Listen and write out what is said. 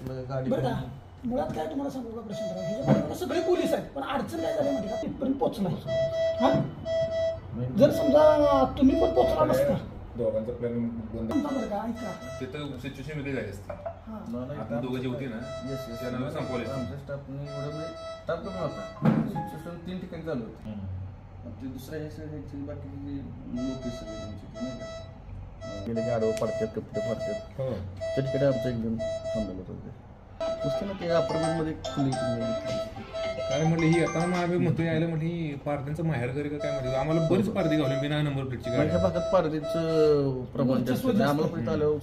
बरं का मुळात काय तुम्हाला सांगू का प्रश्न ह्याच्यामध्ये सगळे पोलीस आहेत पण अडचण काय झाली माहिती का तिथपर्यंत पोहोचला हा जर समजा तुम्ही पण पोहोचला नसता दोघांचा प्लॅन बंद बरं का ऐका तिथं सिच्युएशन वेगळी झाली असते. आता दोघं जे होती ना त्यांना संपवले. आमच्या स्टाफने एवढं स्टाफ कमी होता सिच्युएशन 3 ठिकाणी चालू होती. ते दुसऱ्या ह्याची बाकीची लोक सगळे नाही का गेले की आडवं पडतात कपडे पडतात त्या ठिकाणी आमचं एकदम थांबलेलं होतं पुस्तक ते अपार्टमेंटमध्ये खुली काय म्हटलं ही आता मग आम्ही म्हणतो यायला म्हटली पारद्यांचं माहेर घरी का काय म्हणतो आम्हाला बरीच पारदी गावली बिना नंबर प्लेटची गाडी. भागात पारदीचं प्रमाण जास्त आम्हाला पण आलं